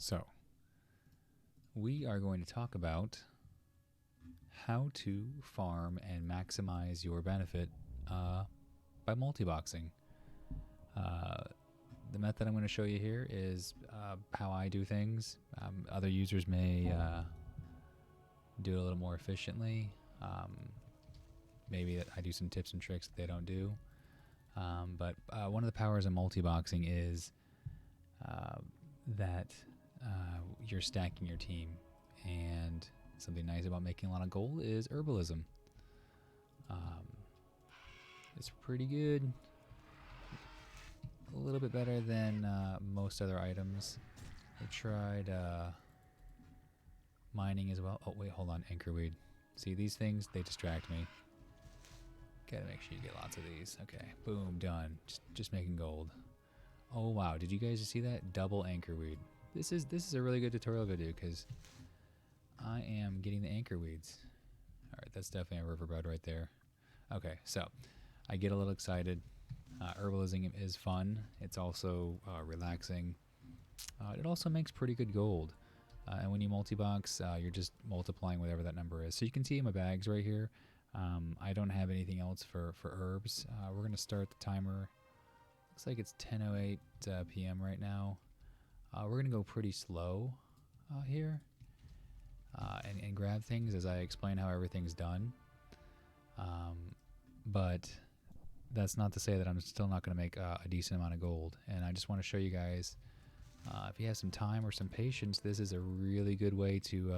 So, we are going to talk about how to farm and maximize your benefit by multiboxing. The method I'm going to show you here is how I do things. Other users may do it a little more efficiently. Maybe I do some tips and tricks that they don't do. But one of the powers of multiboxing is that you're stacking your team. And something nice about making a lot of gold is herbalism. It's pretty good. A little bit better than most other items. I tried mining as well. Oh, wait, hold on. Anchorweed. See, these things, they distract me. Gotta make sure you get lots of these. Okay, boom, done. Just making gold. Oh, wow. Did you guys just see that? Double anchorweed. This is a really good tutorial video because I am getting the anchorweeds. All right, that's definitely a riverbed right there. Okay, so I get a little excited. Herbalism is fun. It's also relaxing. It also makes pretty good gold. And when you multi-box, you're just multiplying whatever that number is. So you can see in my bags right here, I don't have anything else for herbs. We're going to start the timer. Looks like it's 10:08 p.m. right now. We're going to go pretty slow here and grab things as I explain how everything's done. But that's not to say that I'm still not going to make a decent amount of gold. And I just want to show you guys, if you have some time or some patience, this is a really good way to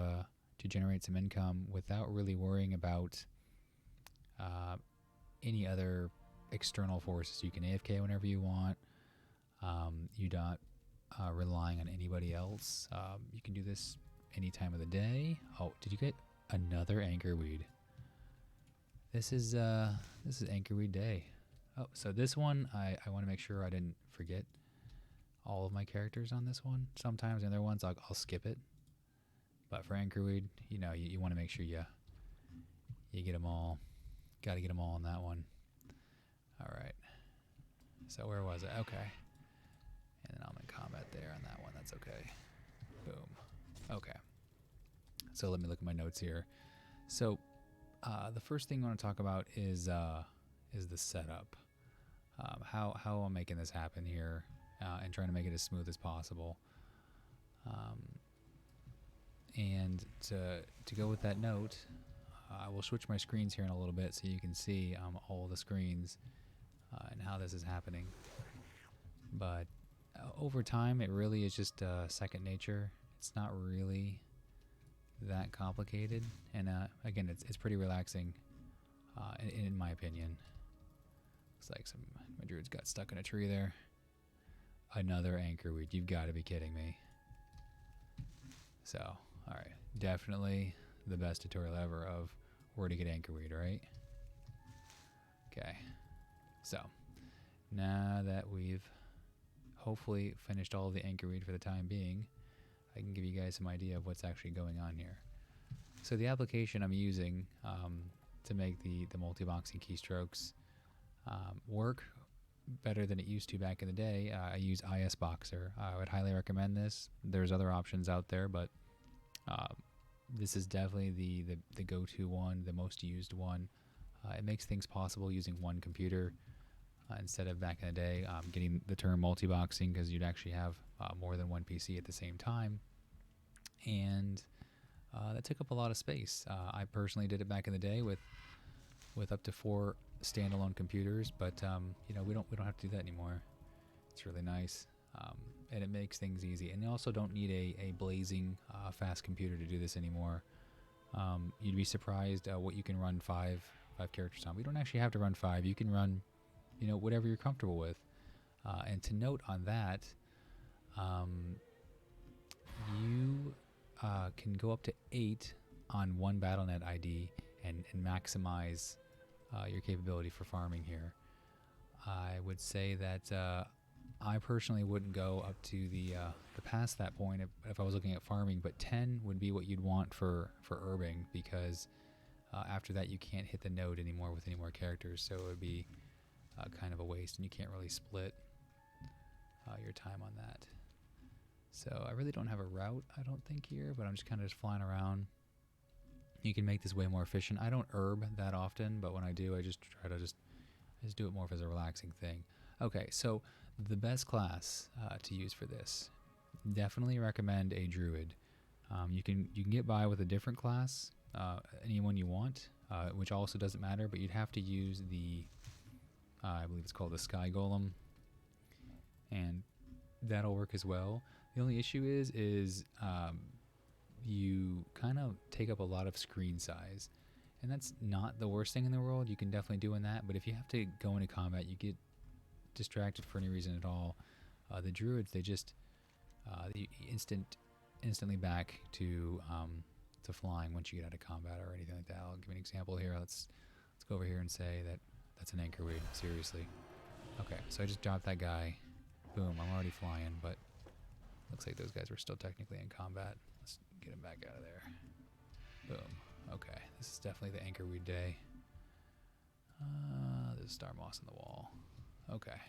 generate some income without really worrying about any other external forces. You can AFK whenever you want. You're not relying on anybody else. You can do this any time of the day. Oh, did you get another anchorweed? This is anchorweed day. Oh, so this one, I want to make sure I didn't forget all of my characters on this one. Sometimes in other ones, I'll skip it. But for anchorweed, you want to make sure you get them all. Got to get them all on that one. All right. So where was it? Okay. And then I'm in combat there on that one. That's okay. Boom. Okay. So let me look at my notes here. So the first thing I want to talk about is the setup. How I'm making this happen here and trying to make it as smooth as possible. And to go with that note, I will switch my screens here in a little bit so you can see all the screens and how this is happening. But over time, it really is just second nature. It's not really that complicated, and again, it's pretty relaxing, in my opinion. Looks like my druids got stuck in a tree there. Another anchorweed. You've got to be kidding me. So, all right, definitely the best tutorial ever of where to get anchorweed, right? Okay, so now that we've hopefully finished all of the anchorweed for the time being, I can give you guys some idea of what's actually going on here. So the application I'm using to make the multi-boxing keystrokes work better than it used to back in the day, I use Isboxer. I would highly recommend this. There's other options out there, but this is definitely the go-to one, the most used one. It makes things possible using one computer instead of back in the day getting the term multi-boxing, because you'd actually have more than one PC at the same time, and that took up a lot of space. I personally did it back in the day with up to 4 standalone computers, but we don't have to do that anymore. It's really nice, and it makes things easy. And you also don't need a blazing fast computer to do this anymore. You'd be surprised what you can run five characters on. We don't actually have to run 5. You can run whatever you're comfortable with. And to note on that, you can go up to 8 on one BattleNet ID and maximize your capability for farming here. I would say that I personally wouldn't go up to the past that point if I was looking at farming, but 10 would be what you'd want for herbing, because after that you can't hit the node anymore with any more characters, so it would be kind of a waste, and you can't really split your time on that. So I really don't have a route, I don't think, here, but I'm just kind of just flying around. You can make this way more efficient. I don't herb that often, but when I do, I just try to just do it more as a relaxing thing. Okay, so the best class to use for this, definitely recommend a druid. You can get by with a different class, anyone you want, which also doesn't matter, but you'd have to use the, I believe it's called the Sky Golem, and that'll work as well. The only issue is you kind of take up a lot of screen size, and that's not the worst thing in the world. You can definitely do in that, but if you have to go into combat, you get distracted for any reason at all. The druids, they just instantly back to flying once you get out of combat or anything like that. I'll give you an example here. Let's go over here and say that's an anchor weed. Seriously. Okay, so I just dropped that guy. Boom, I'm already flying, but looks like those guys were still technically in combat. Let's get him back out of there. Boom. Okay, this is definitely the anchor weed day. There's a star moss on the wall. Okay.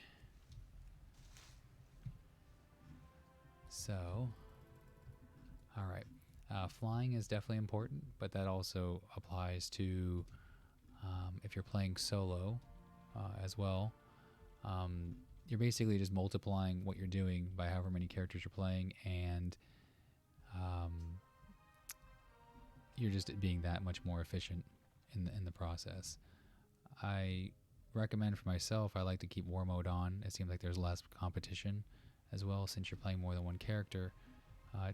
So, alright. Flying is definitely important, but that also applies to if you're playing solo as well. You're basically just multiplying what you're doing by however many characters you're playing, and you're just being that much more efficient in the process. I recommend for myself, I like to keep war mode on. It seems like there's less competition as well, since you're playing more than one character.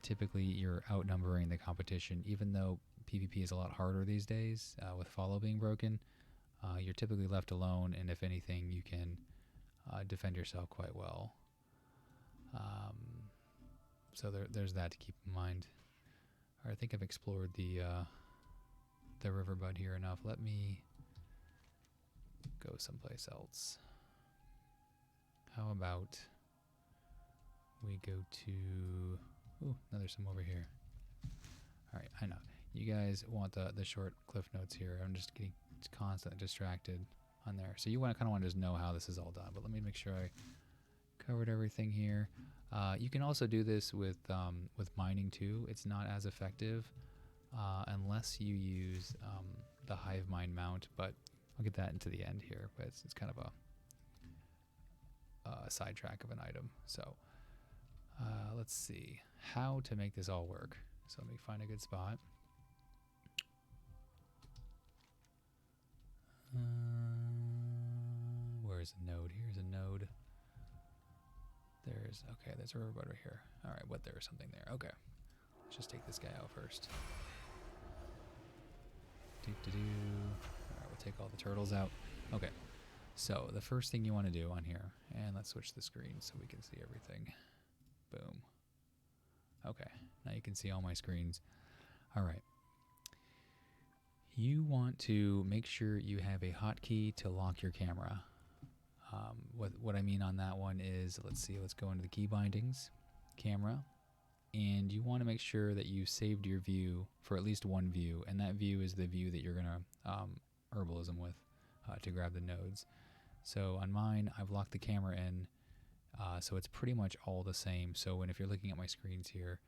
Typically you're outnumbering the competition, even though PvP is a lot harder these days with follow being broken. You're typically left alone, and if anything, you can defend yourself quite well. So there's that to keep in mind. All right, I think I've explored the riverbed here enough. Let me go someplace else. How about we go to... Ooh, no, there's some over here. All right, I know. You guys want the short cliff notes here. I'm just getting constantly distracted on there. So you kind of want to just know how this is all done. But let me make sure I covered everything here. You can also do this with mining too. It's not as effective unless you use the hive mind mount, but I'll get that into the end here. But it's kind of a sidetrack of an item. So let's see how to make this all work. So let me find a good spot. Where's a node? Here's a node. There's a riverbed right here. All right, but there's something there. Okay, let's just take this guy out first. All right, we'll take all the turtles out. Okay, so the first thing you want to do on here, and let's switch the screen so we can see everything. Boom. Okay, now you can see all my screens. All right. You want to make sure you have a hotkey to lock your camera. What I mean on that one is, let's go into the Keybindings, camera, and you want to make sure that you saved your view for at least one view, and that view is the view that you're going to herbalism with to grab the nodes. So on mine, I've locked the camera in, so it's pretty much all the same. So if you're looking at my screens here,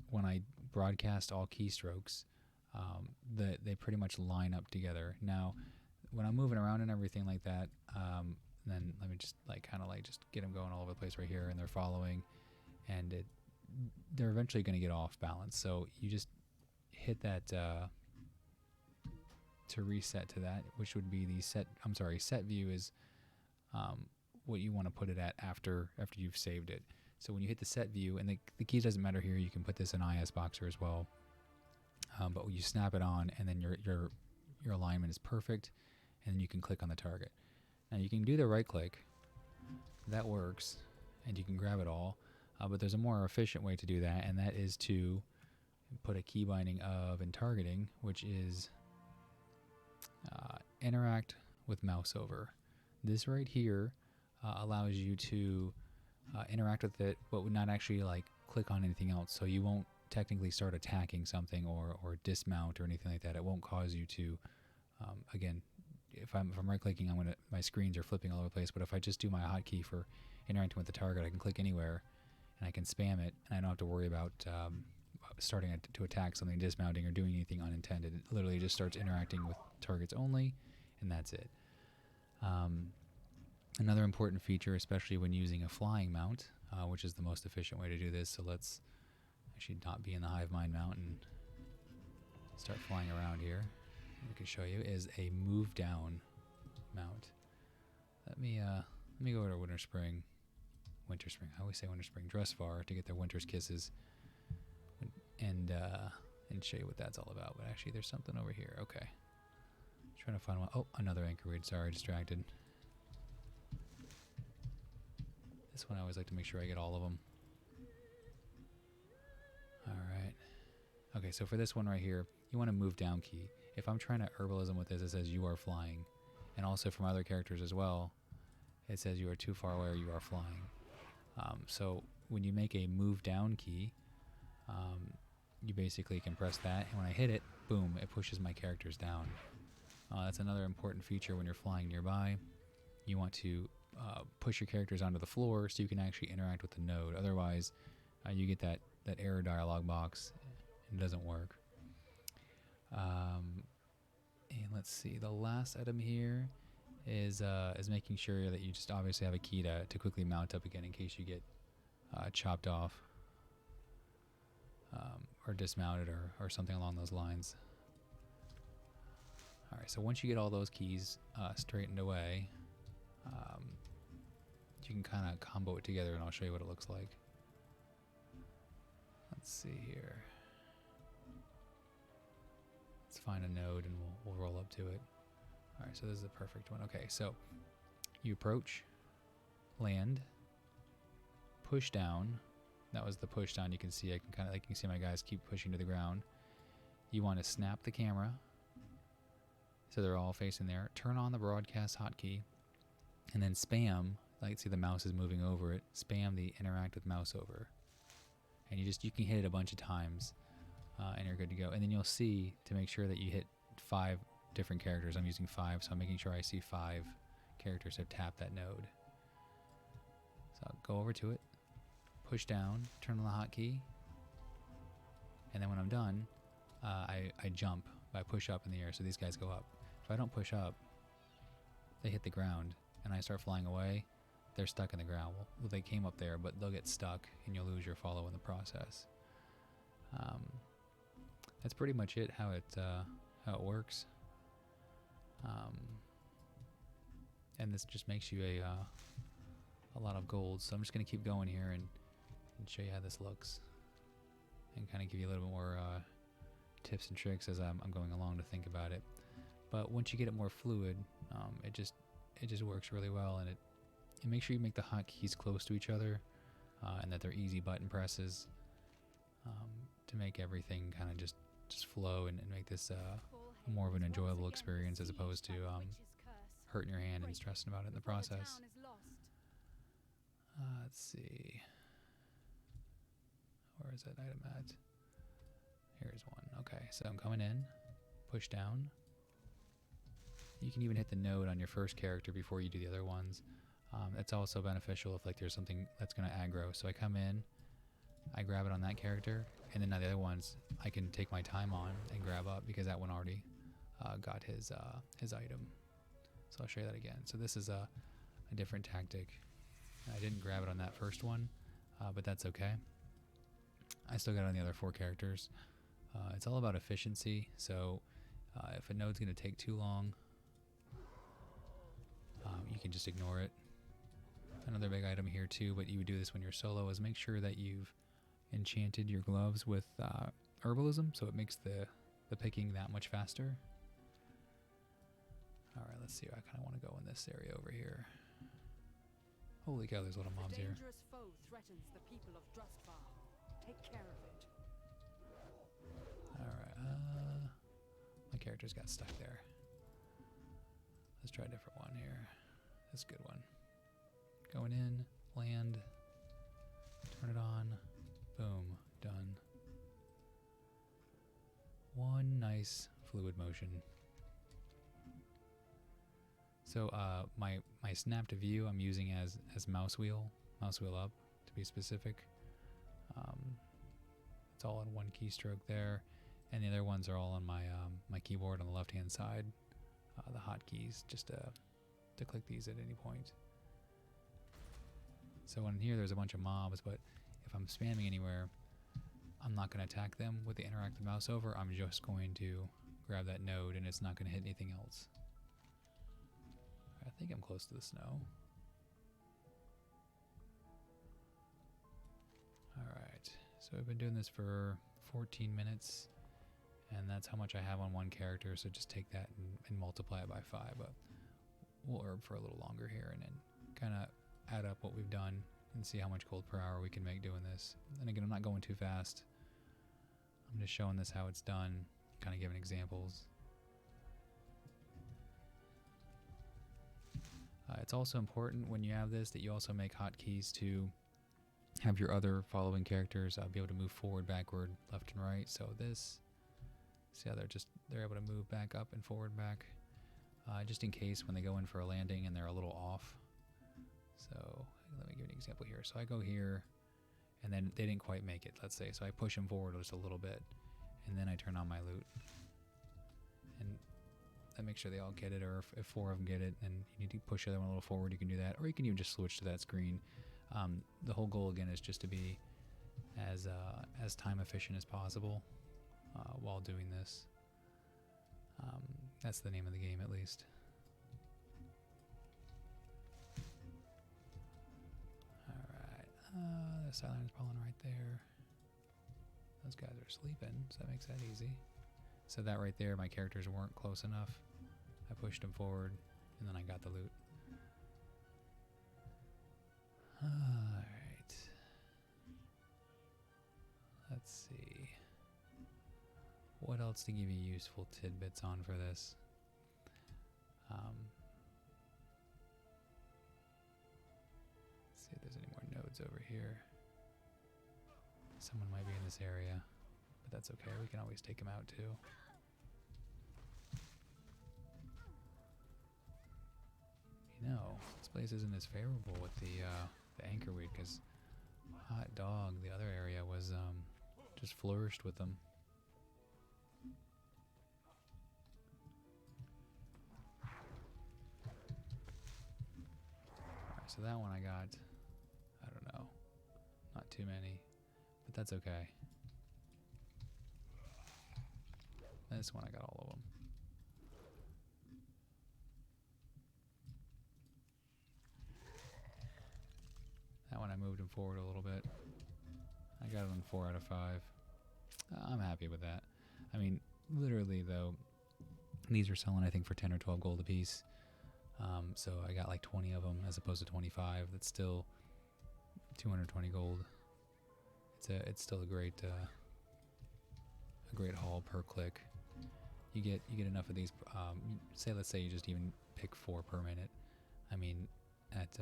when I broadcast all keystrokes, they pretty much line up together. Now, when I'm moving around and everything like that, then let me just just get them going all over the place right here, and they're following, and they're eventually going to get off balance. So you just hit that to reset to that, which would be the set view is what you want to put it at after you've saved it. So when you hit the set view, and the keys doesn't matter here, you can put this in Isboxer as well. But you snap it on, and then your alignment is perfect, and then you can click on the target. Now you can do the right click, that works, and you can grab it all. But there's a more efficient way to do that, and that is to put a key binding of and targeting, which is interact with mouse over. This right here allows you to interact with it, but would not actually click on anything else. So you won't technically start attacking something or dismount or anything like that. It won't cause you to, again, if I'm right clicking, my screens are flipping all over the place. But if I just do my hotkey for interacting with the target, I can click anywhere, and I can spam it, and I don't have to worry about starting to attack something, dismounting, or doing anything unintended. It literally just starts interacting with targets only, and that's it. Another important feature, especially when using a flying mount, which is the most efficient way to do this, so let's actually not be in the hive mind mount and start flying around here. I can show you is a move down mount. Let me go over to winter spring. I always say winter spring. Dressvar to get their winter's kisses, and show you what that's all about. But actually, there's something over here. Okay, trying to find one. Oh, another anchor weed. Sorry, distracted. This one I always like to make sure I get all of them. All right. Okay, so for this one right here, you want to move down key. If I'm trying to herbalism with this, it says you are flying, and also from other characters as well, it says you are too far away or you are flying. So when you make a move down key, you basically can press that, and when I hit it, boom, it pushes my characters down. That's another important feature when you're flying nearby. You want to push your characters onto the floor so you can actually interact with the node. Otherwise, you get that error dialog box, and it doesn't work. And let's see, the last item here is making sure that you just obviously have a key to quickly mount up again in case you get chopped off or dismounted or something along those lines. Alright, so once you get all those keys straightened away, you can kind of combo it together, and I'll show you what it looks like. Let's see here. Let's find a node and we'll roll up to it. Alright, so this is the perfect one. Okay, so you approach, land, push down. That was the push down. You can see you can see my guys keep pushing to the ground. You want to snap the camera so they're all facing there. Turn on the broadcast hotkey, and then spam. Like, see the mouse is moving over it. Spam the interact with mouse over, and you can hit it a bunch of times, and you're good to go. And then you'll see to make sure that you hit 5 different characters. I'm using 5, so I'm making sure I see 5 characters have tapped that node. So I'll go over to it, push down, turn on the hotkey, and then when I'm done, I jump. I push up in the air, so these guys go up. If I don't push up, they hit the ground, and I start flying away. They're stuck in the ground. Well, they came up there, but they'll get stuck, and you'll lose your follow in the process. That's pretty much it. How it works. And this just makes you a lot of gold. So I'm just gonna keep going here and show you how this looks, and kind of give you a little bit more tips and tricks as I'm going along to think about it. But once you get it more fluid, it just works really well, and make sure you make the hotkeys close to each other, and that they're easy button presses, to make everything kind of just flow and make this more of an enjoyable experience as opposed to hurting your hand and stressing about it in the process. Let's see. Where is that item at? Here's one. Okay, so I'm coming in, push down. You can even hit the node on your first character before you do the other ones. It's also beneficial if there's something that's going to aggro. So I come in, I grab it on that character, and then now the other ones I can take my time on and grab up because that one already got his item. So I'll show you that again. So this is a different tactic. I didn't grab it on that first one, but that's okay. I still got it on the other 4 characters. It's all about efficiency, so if a node's going to take too long, you can just ignore it. Another big item here too, but you would do this when you're solo, is make sure that you've enchanted your gloves with herbalism, so it makes the picking that much faster. Alright, let's see. I kind of want to go in this area over here. Holy cow, there's little mobs here. Dangerous foe threatens the people of Drustvar. Take care of it. Alright, my character's got stuck there. Let's try a different one here. This is a good one. Going in, land, turn it on, boom, done. One nice fluid motion. So my snap to view I'm using as mouse wheel up to be specific. It's all in one keystroke there, and the other ones are all on my my keyboard on the left-hand side. The hotkeys, just to click these at any point. So in here, there's a bunch of mobs, but if I'm spamming anywhere, I'm not going to attack them with the interactive mouse over. I'm just going to grab that node, and it's not going to hit anything else. I think I'm close to the snow. Alright, so we've been doing this for 14 minutes, and that's how much I have on one character, so just take that and multiply it by 5, but we'll herb for a little longer here, and then kind of add up what we've done and see how much gold per hour we can make doing this. And again, I'm not going too fast. I'm just showing this how it's done, kind of giving examples. It's also important when you have this that you also make hotkeys to have your other following characters be able to move forward, backward, left, and right. So this, see how they're able to move back up and forward, back, just in case when they go in for a landing and they're a little off. So let me give you an example here. So I go here, and then they didn't quite make it, let's say. So I push them forward just a little bit, and then I turn on my loot. And that makes sure they all get it, or if 4 of them get it, and you need to push the other one a little forward, you can do that. Or you can even just switch to that screen. The whole goal, again, is just to be as time efficient as possible while doing this. That's the name of the game, at least. The silence pollen right there. Those guys are sleeping, so that makes that easy. So that right there, my characters weren't close enough. I pushed them forward, and then I got the loot. Alright. Let's see. What else to give you useful tidbits on for this? See if there's any more nodes over here. Someone might be in this area, but that's okay. We can always take them out too. You know, this place isn't as favorable with the anchorweed, because hot dog, the other area, was just flourished with them. Alright, so that one I got, I don't know, not too many, but that's okay. This one I got all of them. That one I moved him forward a little bit. I got it on 4 out of 5. I'm happy with that. I mean, literally though, these are selling I think for 10 or 12 gold a piece. So I got like 20 of them as opposed to 25. That's still 220 gold. It's still a great haul per click. You get enough of these. Let's say you just even pick 4 per minute. I mean, at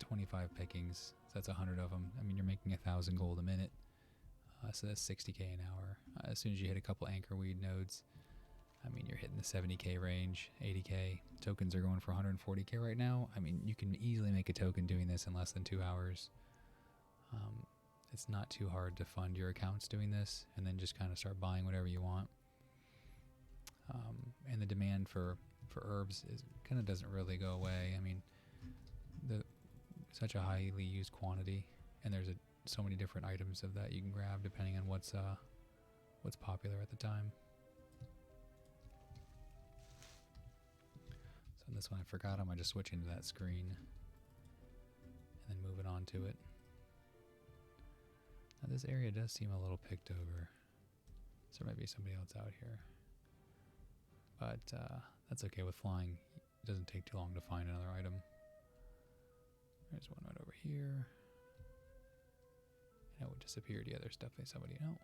25 pickings, so that's 100 of them. I mean, you're making 1,000 gold a minute. So that's 60k an hour. As soon as you hit a couple anchorweed nodes, I mean, you're hitting the 70k range, 80k. Tokens are going for 140k right now. I mean, you can easily make a token doing this in less than 2 hours. It's not too hard to fund your accounts doing this, and then just kind of start buying whatever you want. And the demand for herbs kind of doesn't really go away. I mean, such a highly used quantity, and there's so many different items of that you can grab depending on what's popular at the time. So in this one I forgot I just switch into that screen and then move it on to it. Now this area does seem a little picked over, so there might be somebody else out here, but that's okay. With flying, it doesn't take too long to find another item. There's one right over here. And it would disappear. Yeah, there's definitely somebody. No.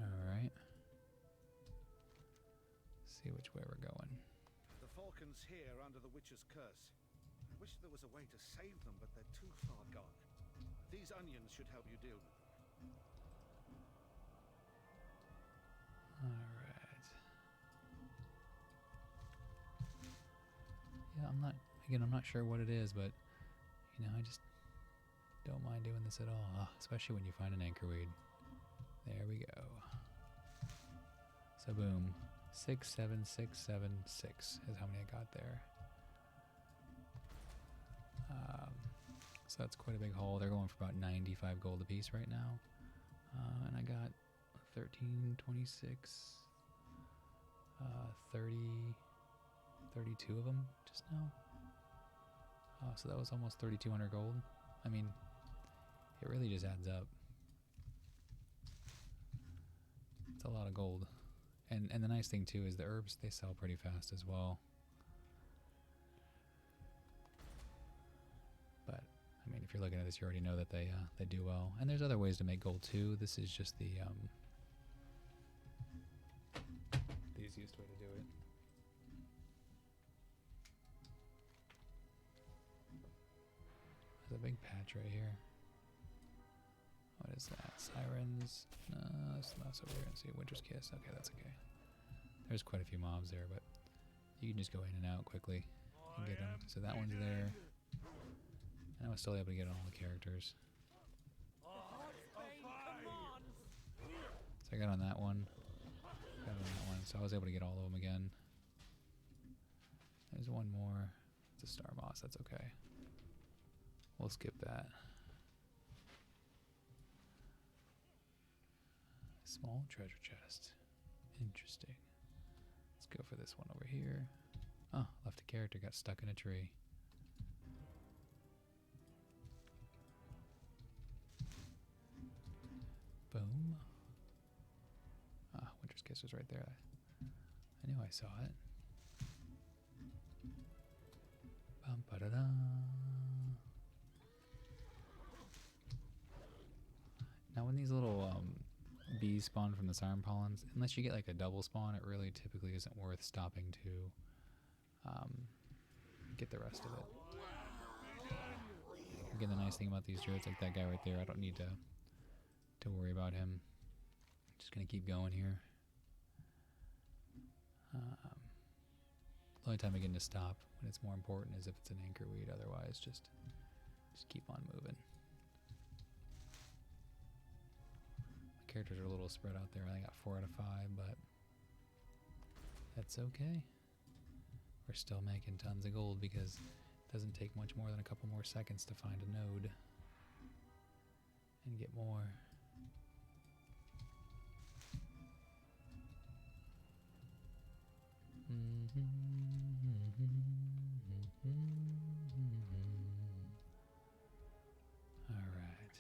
Alright. See which way we're going. The falcons here under the witch's curse. I wish there was a way to save them, but they're too far gone. These onions should help you deal with them. Alright. Yeah, I'm not Again, I'm not sure what it is, but, you know, I just don't mind doing this at all, especially when you find an anchor weed. There we go. So boom, 67676 is how many I got there. So that's quite a big haul. They're going for about 95 gold a piece right now. And I got 13, 26, 30, 32 of them just now. So that was almost 3,200 gold. I mean, it really just adds up. It's a lot of gold. And the nice thing too is the herbs, they sell pretty fast as well. But I mean, if you're looking at this, you already know that they do well. And there's other ways to make gold too. This is just the easiest way to do it. There's a big patch right here. What is that? Sirens? No, that's over here. Let's see. Winter's Kiss. Okay, that's okay. There's quite a few mobs there, but you can just go in and out quickly and get them. So that one's there. And I was still able to get all the characters. So I got on that one. Got on that one. So I was able to get all of them again. There's one more. It's a Star Moss. That's okay. We'll skip that. Small treasure chest. Interesting. Let's go for this one over here. Oh, left a character, got stuck in a tree. Boom. Ah, Winter's Kiss was right there. I knew I saw it. Bum ba da da. Now when these little bees spawn from the siren pollens, unless you get like a double spawn, it really typically isn't worth stopping to get the rest of it. Again, the nice thing about these druids, like that guy right there, I don't need to worry about him. Just gonna keep going here. The only time I get to stop when it's more important is if it's an anchor weed. Otherwise, just keep on moving. Characters are a little spread out there. I got 4 out of 5, but that's okay. We're still making tons of gold because it doesn't take much more than a couple more seconds to find a node and get more. All right.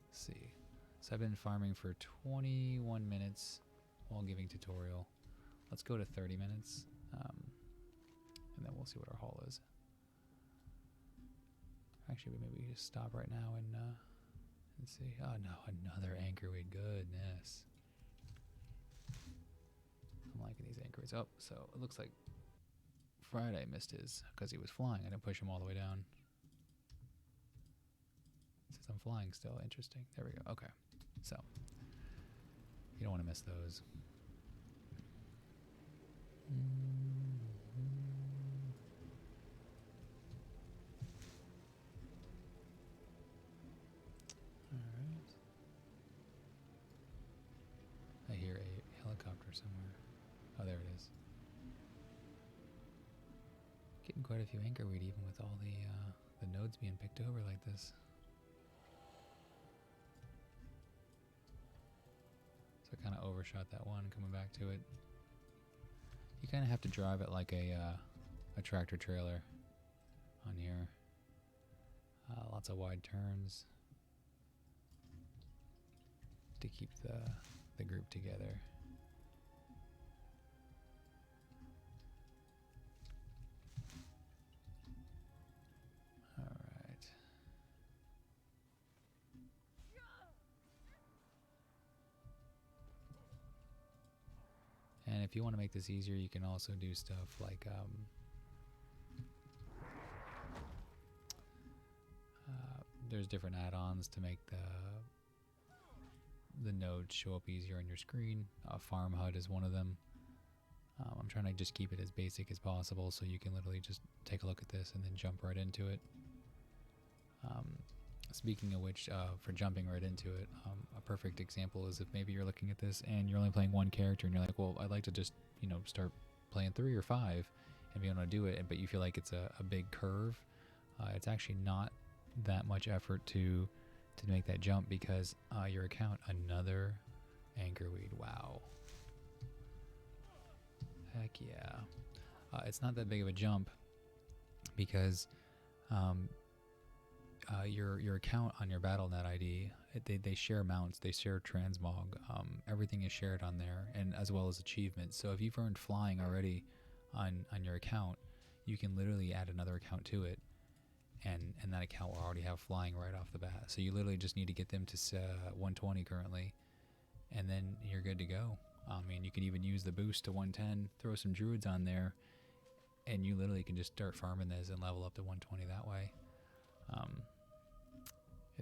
Let's see. So I've been farming for 21 minutes while giving tutorial. Let's go to 30 minutes, and then we'll see what our haul is. Actually, maybe we just stop right now and see. Oh no, another anchor weed. Goodness. I'm liking these anchor weeds. Oh, so it looks like Friday missed his because he was flying. I didn't push him all the way down. It says I'm flying still. Interesting. There we go. Okay. So, you don't want to miss those. Alright. I hear a helicopter somewhere. Oh, there it is. Getting quite a few anchor weed even with all the nodes being picked over like this. I kind of overshot that one coming back to it. You kind of have to drive it like a tractor trailer on here. Lots of wide turns to keep the group together. And if you want to make this easier, you can also do stuff like there's different add-ons to make the nodes show up easier on your screen. Farm HUD is one of them. I'm trying to just keep it as basic as possible so you can literally just take a look at this and then jump right into it. Speaking of which, for jumping right into it, a perfect example is if maybe you're looking at this and you're only playing one character and you're like, well, I'd like to just, start playing 3 or 5 and be able to do it, but you feel like it's a big curve. It's actually not that much effort to make that jump because your account, another anchorweed. Wow. Heck yeah. It's not that big of a jump because your account on your BattleNet ID, they share mounts, they share transmog, everything is shared on there, and as well as achievements. So if you've earned flying already on your account, you can literally add another account to it, and that account will already have flying right off the bat. So you literally just need to get them to 120 currently, and then you're good to go. I mean, you can even use the boost to 110, throw some druids on there, and you literally can just start farming this and level up to 120 that way.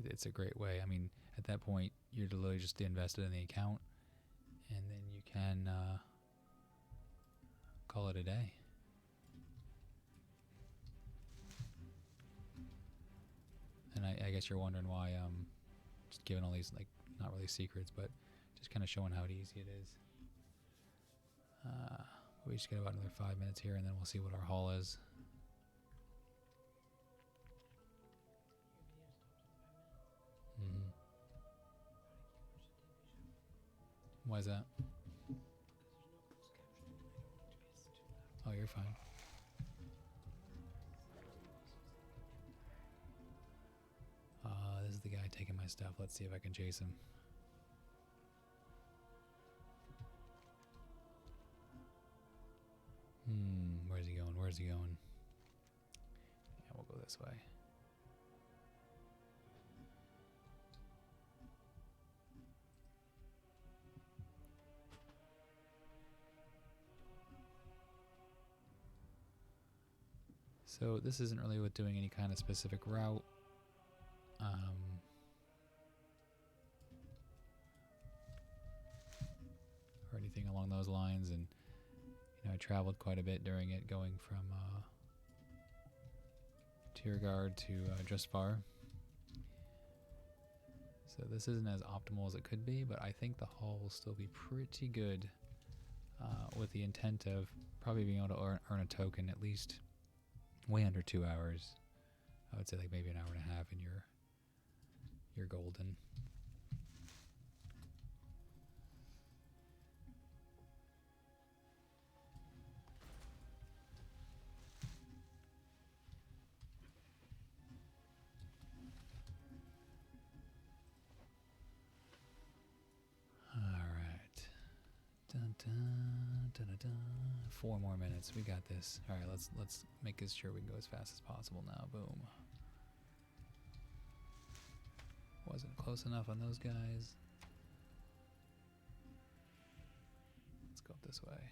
It's a great way. I mean, at that point, you're literally just invested in the account, and then you can call it a day. And I guess you're wondering why I'm just giving all these, like, not really secrets, but just kind of showing how easy it is. We just got about another 5 minutes here, and then we'll see what our haul is. Why is that? Oh, you're fine. This is the guy taking my stuff. Let's see if I can chase him. Where's he going? Where's he going? Yeah, we'll go this way. So this isn't really with doing any kind of specific route. Or anything along those lines, and I traveled quite a bit during it, going from Tiergard to Justvar. So this isn't as optimal as it could be, but I think the haul will still be pretty good, with the intent of probably being able to earn a token at least way under 2 hours. I would say like maybe an hour and a half, and you're golden. Dun, dun, dun, dun, dun. 4 more minutes. We got this. All right, let's make sure we can go as fast as possible now. Boom. Wasn't close enough on those guys. Let's go up this way.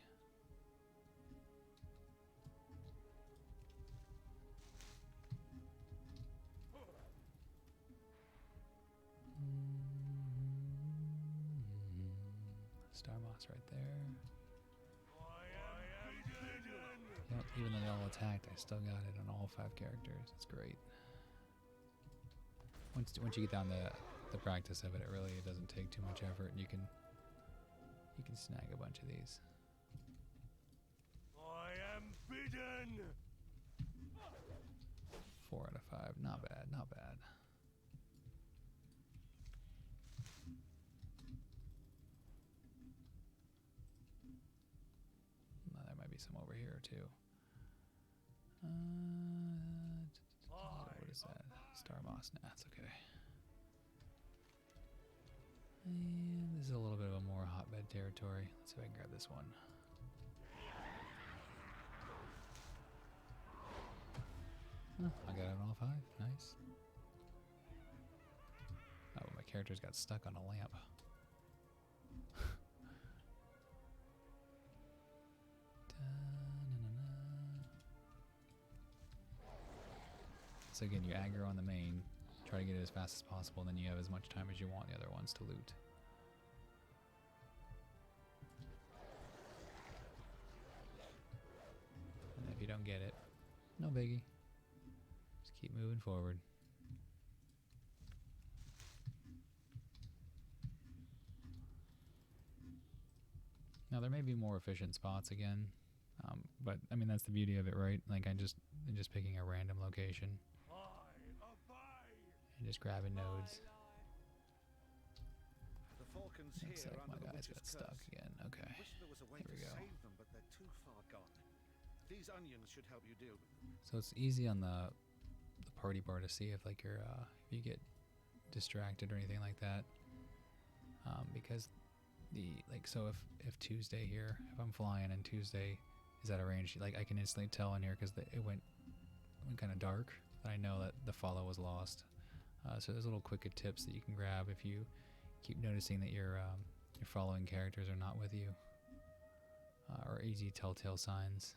Star Moss right there. Yep, even though they all attacked, I still got it on all 5 characters. It's great. Once you get down the practice of it, it doesn't take too much effort. You can snag a bunch of these. I am bidden. 4 out of 5. Not bad, not bad. There might be some over here too. What is that? Star Moss. Nah, it's okay. And this is a little bit of a more hotbed territory. Let's see if I can grab this one. I got it on all 5. Nice. Oh, my character's got stuck on a lamp. So again, you aggro on the main, try to get it as fast as possible, and then you have as much time as you want the other ones to loot. get it. No biggie. Just keep moving forward. Now there may be more efficient spots again, but I mean that's the beauty of it, right? Like I'm just picking a random location and just grabbing nodes. The falcons Looks here like my under the guys witch's got stuck curse. again. Okay, I wish there was a way there to we go. save them, but they're too far gone. These onions should help you deal with them. So it's easy on the party bar to see if like you're if you get distracted or anything like that, because so if Tuesday here, if I'm flying and Tuesday is at a range, like I can instantly tell in here because it went kind of dark, that I know that the follow was lost. So there's little quick tips that you can grab if you keep noticing that your following characters are not with you, or easy telltale signs.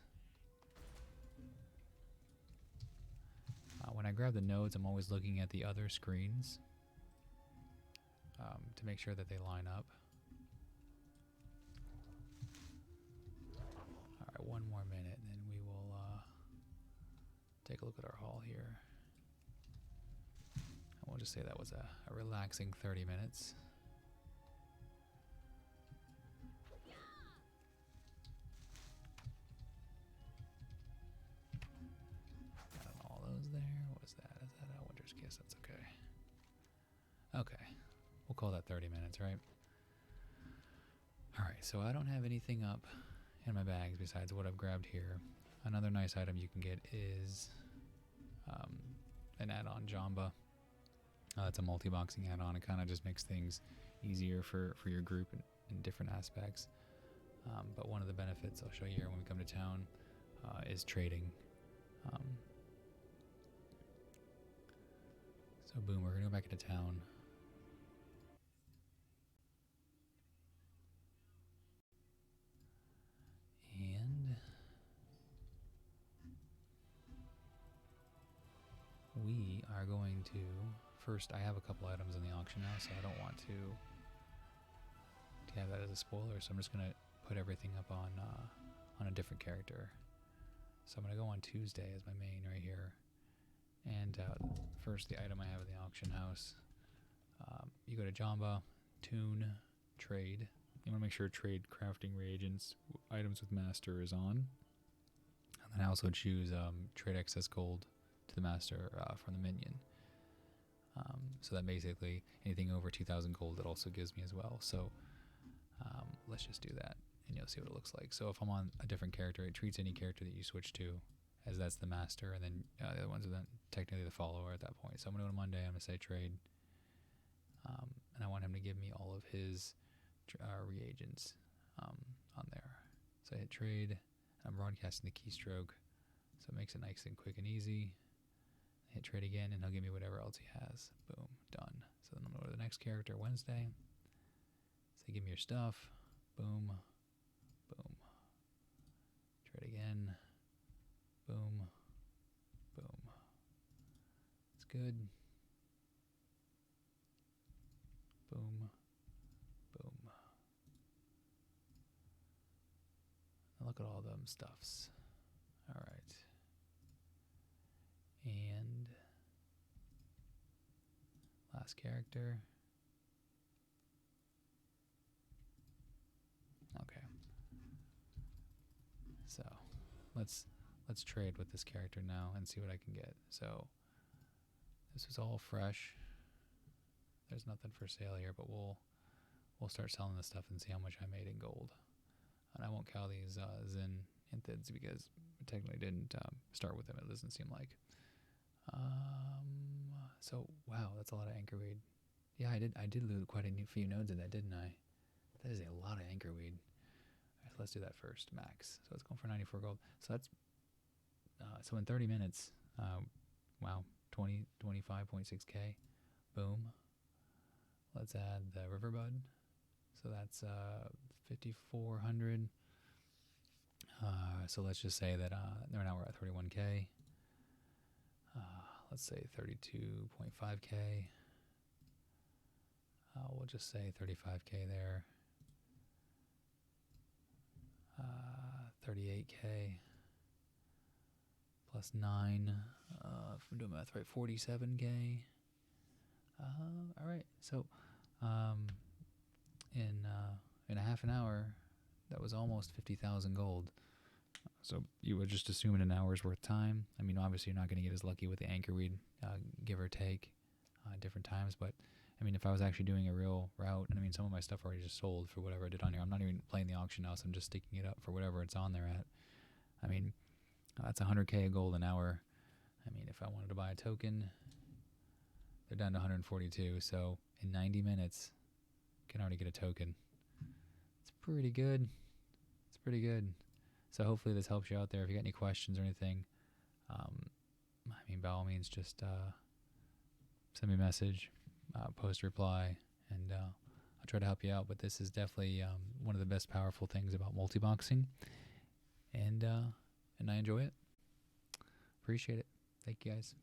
When I grab the nodes, I'm always looking at the other screens to make sure that they line up. Alright, one more minute and then we will take a look at our haul here. And we'll just say that was a relaxing 30 minutes. Got all those there. What is that? Is that a Winter's Kiss? That's okay. Okay. We'll call that 30 minutes, right? Alright, so I don't have anything up in my bags besides what I've grabbed here. Another nice item you can get is an add-on Jamba. It's a multi-boxing add-on. It kind of just makes things easier for your group in different aspects. But one of the benefits I'll show you here when we come to town is trading. So boom, we're going to go back into town. And we are going to, first I have a couple items in the auction now, so I don't want to have that as a spoiler, so I'm just going to put everything up on a different character. So I'm going to go on Tuesday as my main right here. And first the item I have in the auction house, you go to Jamba, Tune, Trade. You want to make sure Trade Crafting Reagents, items with Master is on. And then I also choose Trade Excess Gold to the Master from the minion. So that basically anything over 2,000 gold it also gives me as well. So let's just do that and you'll see what it looks like. So if I'm on a different character, it treats any character that you switch to as that's the Master, and then the other ones are then technically the follower at that point. So I'm going to go to Monday, I'm going to say Trade. And I want him to give me all of his reagents on there. So I hit Trade, I'm broadcasting the keystroke, so it makes it nice and quick and easy. I hit Trade again and he'll give me whatever else he has. Boom, done. So then I'm going to go to the next character, Wednesday. So give me your stuff. Boom, boom. Trade again. Boom, boom. It's good. Boom, boom. Now look at all them stuffs. All right. And last character. Okay. So let's trade with this character now and see what I can get. So this is all fresh. There's nothing for sale here, but we'll start selling this stuff and see how much I made in gold. And I won't count these Zen Inthids because I technically didn't start with them. It doesn't seem like. So wow, that's a lot of anchor weed. Yeah, I did loot quite a few nodes in that, didn't I? That is a lot of anchor weed. All right, so let's do that first, max. So it's going for 94 gold. So that's so in 30 minutes, wow, 25.6k. Boom. Let's add the Riverbud. So that's 5,400. So let's just say that right now we're at 31k. Let's say 32.5k. We'll just say 35k there. 38k. plus 9. If I'm doing math right, 47K. All right. So, in a half an hour, that was almost 50,000 gold. So you would just assume in an hour's worth of time. I mean, obviously you're not going to get as lucky with the anchor weed, give or take, different times. But I mean, if I was actually doing a real route, and I mean, some of my stuff already just sold for whatever I did on here. I'm not even playing the auction house. I'm just sticking it up for whatever it's on there at. I mean, that's 100K of gold an hour. I mean, if I wanted to buy a token, they're down to 142. So in 90 minutes, I can already get a token. It's pretty good. It's pretty good. So hopefully this helps you out there. If you got any questions or anything, I mean, by all means, just send me a message, post a reply, and I'll try to help you out. But this is definitely one of the best powerful things about multiboxing, and I enjoy it. Appreciate it. Thank you, guys.